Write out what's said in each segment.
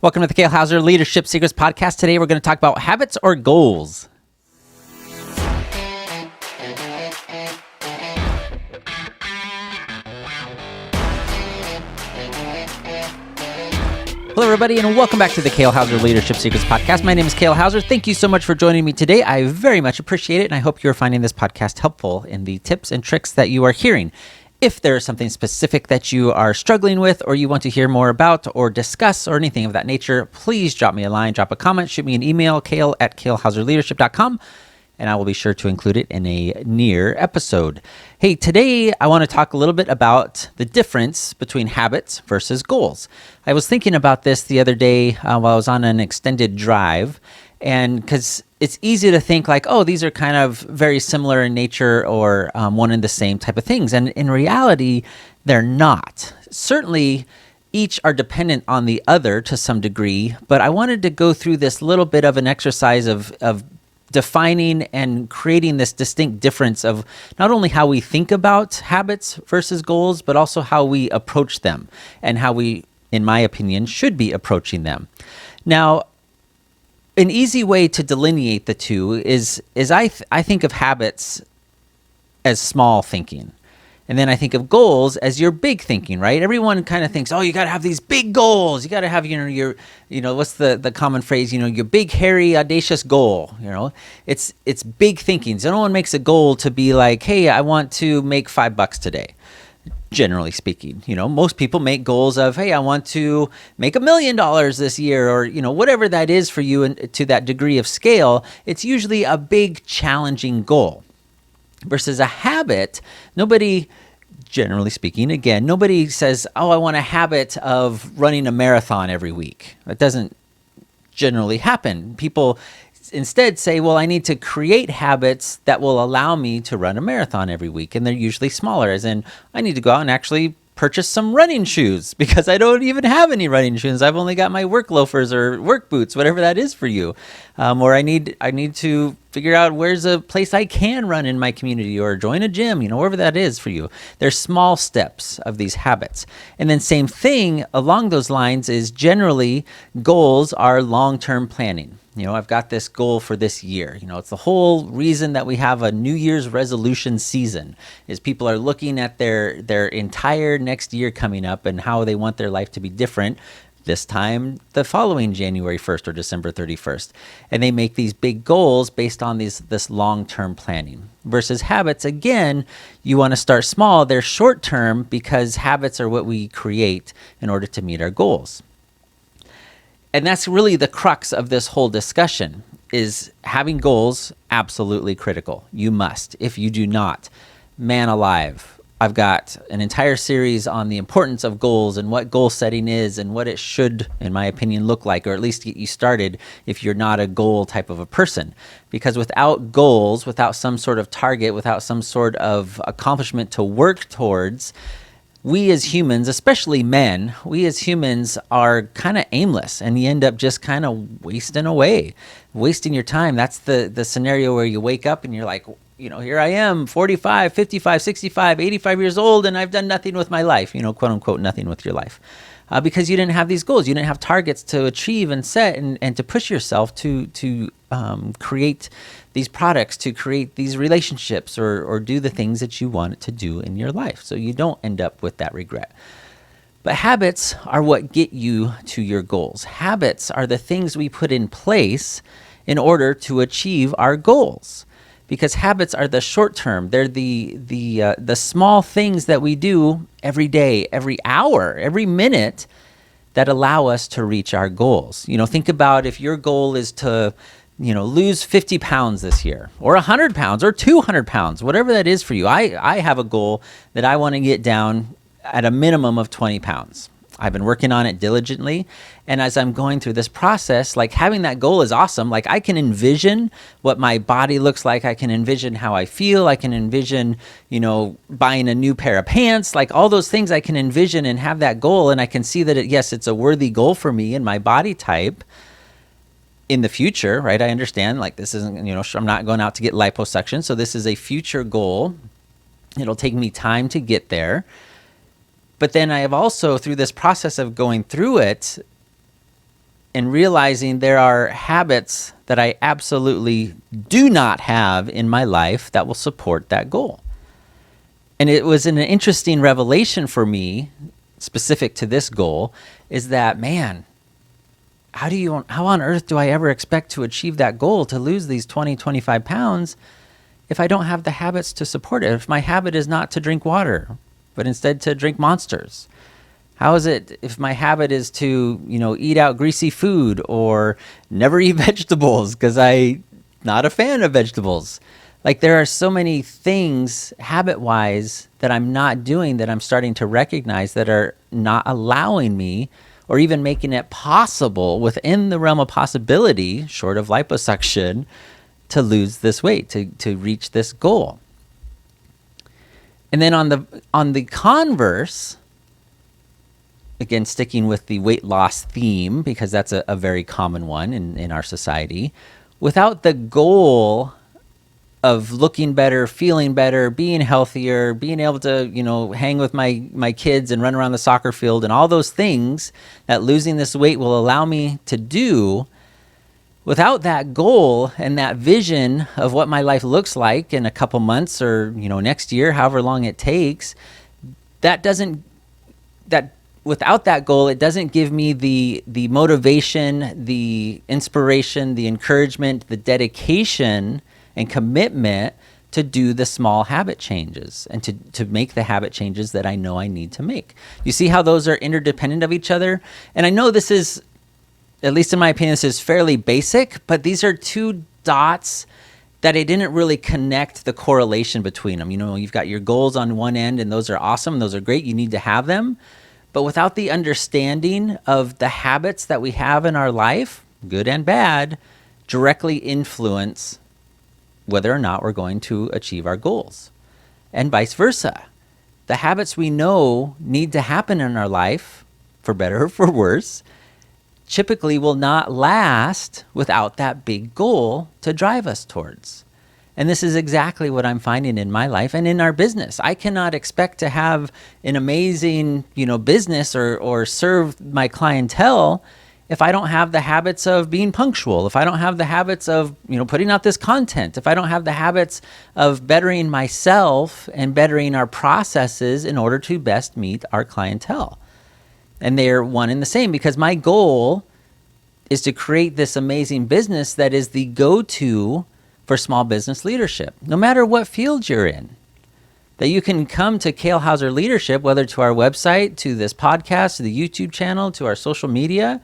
Welcome to the Kale Houser Leadership Secrets podcast. Today we're going to talk about habits or goals. Hello, everybody, and welcome back to the Kale Houser Leadership Secrets podcast. My name is Kale Houser. Thank you so much for joining me today. I very much appreciate it, and I hope you're finding this podcast helpful in the tips and tricks that you are hearing. If there is something specific that you are struggling with or you want to hear more about or discuss or anything of that nature, please drop me a line, drop a comment, shoot me an email, kale@kalehouserleadership.com, and I will be sure to include it in a near episode. Hey, today I want to talk a little bit about the difference between habits versus goals. I was thinking about this the other day while I was on an extended drive, and because it's easy to think like, oh, these are kind of very similar in nature or one and the same type of things. And in reality, they're not. Certainly, each are dependent on the other to some degree, but I wanted to go through this little bit of an exercise of defining and creating this distinct difference of not only how we think about habits versus goals, but also how we approach them and how we, in my opinion, should be approaching them. Now, an easy way to delineate the two is I think of habits as small thinking. And then I think of goals as your big thinking, right? Everyone kind of thinks, oh, you got to have these big goals. You got to have, your what's the common phrase, your big, hairy, audacious goal, It's big thinking. So no one makes a goal to be like, hey, I want to make $5 today. Generally speaking, most people make goals of, hey, I want to make $1 million this year, or, whatever that is for you and to that degree of scale. It's usually a big challenging goal versus a habit. Nobody, generally speaking, again, nobody says, oh, I want a habit of running a marathon every week. That doesn't generally happen. People instead say, well, I need to create habits that will allow me to run a marathon every week. And they're usually smaller, as in I need to go out and actually purchase some running shoes because I don't even have any running shoes. I've only got my work loafers or work boots, whatever that is for you. Or I need to figure out where's a place I can run in my community or join a gym, wherever that is for you. There's small steps of these habits. And then same thing along those lines is generally goals are long-term planning. I've got this goal for this year. It's the whole reason that we have a New Year's resolution season is people are looking at their entire next year coming up and how they want their life to be different this time the following January 1st or December 31st. And they make these big goals based on this long-term planning. Versus habits, again, you want to start small. They're short-term because habits are what we create in order to meet our goals. And that's really the crux of this whole discussion is having goals absolutely critical. You must. If you do not, man alive. I've got an entire series on the importance of goals and what goal setting is and what it should, in my opinion, look like, or at least get you started if you're not a goal type of a person. Because without goals, without some sort of target, without some sort of accomplishment to work towards, we as humans, especially men, we as humans are kind of aimless and you end up just kind of wasting away, wasting your time. That's the scenario where you wake up and you're like, here I am, 45, 55, 65, 85 years old, and I've done nothing with my life, quote unquote, nothing with your life. Because you didn't have these goals. You didn't have targets to achieve and set and to push yourself to create these products, to create these relationships or do the things that you want to do in your life. So you don't end up with that regret. But habits are what get you to your goals. Habits are the things we put in place in order to achieve our goals. Because habits are the short term. They're the small things that we do every day, every hour, every minute that allow us to reach our goals. Think about if your goal is to, lose 50 pounds this year, or 100 pounds, or 200 pounds, whatever that is for you. I have a goal that I want to get down at a minimum of 20 pounds. I've been working on it diligently. And as I'm going through this process, like having that goal is awesome. Like I can envision what my body looks like. I can envision how I feel. I can envision, buying a new pair of pants, like all those things I can envision and have that goal. And I can see that, it's a worthy goal for me and my body type in the future, right? I understand like this isn't, I'm not going out to get liposuction. So this is a future goal. It'll take me time to get there. But then I have also, through this process of going through it, and realizing there are habits that I absolutely do not have in my life that will support that goal. And it was an interesting revelation for me, specific to this goal, is that, man, how on earth do I ever expect to achieve that goal, to lose these 20, 25 pounds, if I don't have the habits to support it? If my habit is not to drink water, but instead to drink Monsters? How is it if my habit is to, eat out greasy food or never eat vegetables because I'm not a fan of vegetables? Like, there are so many things habit-wise that I'm not doing that I'm starting to recognize that are not allowing me, or even making it possible within the realm of possibility, short of liposuction, to lose this weight, to reach this goal. And then on the converse, again, sticking with the weight loss theme, because that's a very common one in our society, without the goal of looking better, feeling better, being healthier, being able to, hang with my kids and run around the soccer field and all those things that losing this weight will allow me to do, without that goal and that vision of what my life looks like in a couple months or, next year, however long it takes, without that goal, it doesn't give me the motivation, the inspiration, the encouragement, the dedication and commitment to do the small habit changes and to make the habit changes that I know I need to make. You see how those are interdependent of each other? And I know this is, at least in my opinion, this is fairly basic, but these are two dots that I didn't really connect the correlation between them. You've got your goals on one end, and those are awesome. Those are great. You need to have them. But without the understanding of the habits that we have in our life, good and bad, directly influence whether or not we're going to achieve our goals, and vice versa. The habits we know need to happen in our life, for better or for worse, typically will not last without that big goal to drive us towards. And this is exactly what I'm finding in my life and in our business. I cannot expect to have an amazing, business or serve my clientele if I don't have the habits of being punctual, if I don't have the habits of, putting out this content, if I don't have the habits of bettering myself and bettering our processes in order to best meet our clientele. And they're one and the same, because my goal is to create this amazing business that is the go-to for small business leadership, no matter what field you're in. That you can come to Kale Houser Leadership, whether to our website, to this podcast, to the YouTube channel, to our social media,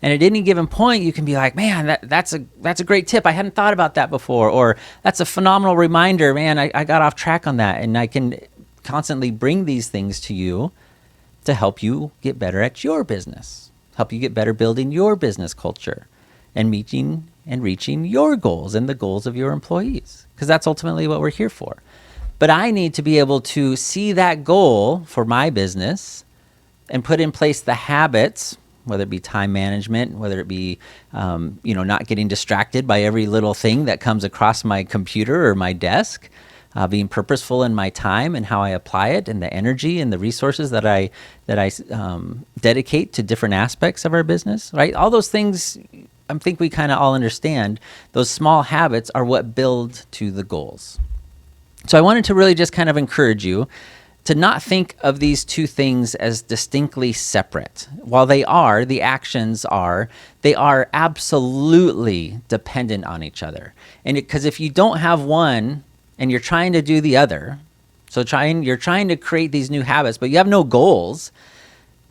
and at any given point, you can be like, man, that's a great tip. I hadn't thought about that before. Or that's a phenomenal reminder. Man, I got off track on that. And I can constantly bring these things to you to help you get better at your business, help you get better building your business culture and meeting and reaching your goals and the goals of your employees, because that's ultimately what we're here for. But I need to be able to see that goal for my business and put in place the habits, whether it be time management, whether it be, not getting distracted by every little thing that comes across my computer or my desk, being purposeful in my time and how I apply it, and the energy and the resources that I dedicate to different aspects of our business, right? All those things, I think we kind of all understand. Those small habits are what build to the goals. So I wanted to really just kind of encourage you to not think of these two things as distinctly separate. While they are, the actions are, they are absolutely dependent on each other. And because if you don't have one and you're trying to do the other, you're trying to create these new habits, but you have no goals,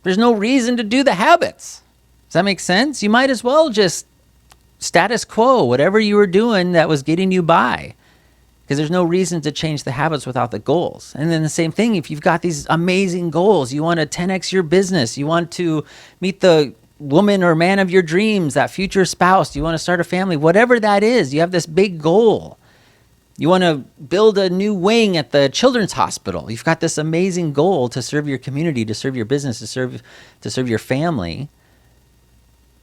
there's no reason to do the habits. Does that make sense? You might as well just status quo, whatever you were doing that was getting you by, because there's no reason to change the habits without the goals. And then the same thing, if you've got these amazing goals, you want to 10x your business, you want to meet the woman or man of your dreams, that future spouse, you want to start a family, whatever that is, you have this big goal. You want to build a new wing at the children's hospital. You've got this amazing goal to serve your community, to serve your business, to serve your family.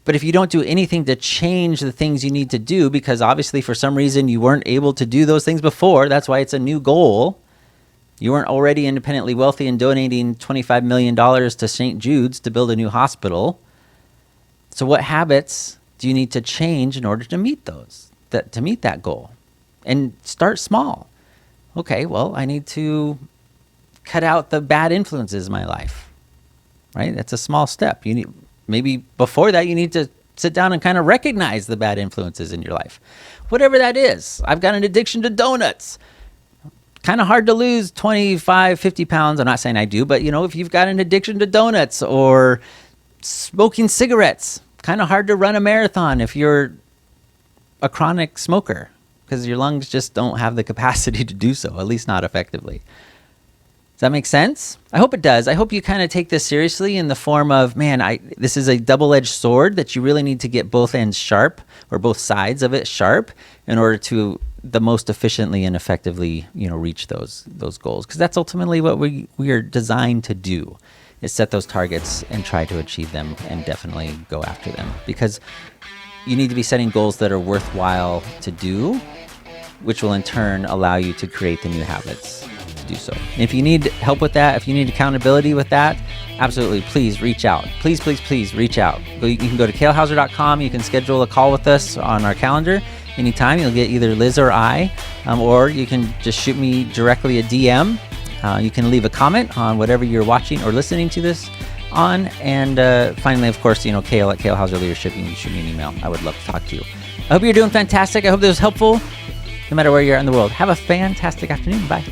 But if you don't do anything to change the things you need to do, because obviously for some reason you weren't able to do those things before, that's why it's a new goal. You weren't already independently wealthy and donating $25 million to St. Jude's to build a new hospital. So what habits do you need to change in order to meet that goal? And start small. Okay, well, I need to cut out the bad influences in my life, right? That's a small step. Maybe before that, you need to sit down and kind of recognize the bad influences in your life. Whatever that is. I've got an addiction to donuts. Kind of hard to lose 25, 50 pounds. I'm not saying I do, but if you've got an addiction to donuts or smoking cigarettes, kind of hard to run a marathon if you're a chronic smoker, because your lungs just don't have the capacity to do so, at least not effectively. Does that make sense? I hope it does. I hope you kind of take this seriously in the form of, this is a double-edged sword that you really need to get both ends sharp, or both sides of it sharp, in order to the most efficiently and effectively, reach those goals. Because that's ultimately what we are designed to do, is set those targets and try to achieve them, and definitely go after them. Because you need to be setting goals that are worthwhile to do, which will in turn allow you to create the new habits to do so. And if you need help with that, if you need accountability with that, absolutely, please reach out. Please reach out. You can go to kalehouser.com. You can schedule a call with us on our calendar anytime. You'll get either Liz or I, or you can just shoot me directly a DM. You can leave a comment on whatever you're watching or listening to this on. And finally, of course, Kale at Kale Houser Leadership. You can shoot me an email. I would love to talk to you. I hope you're doing fantastic. I hope this was helpful, no matter where you're at in the world. Have a fantastic afternoon. Bye.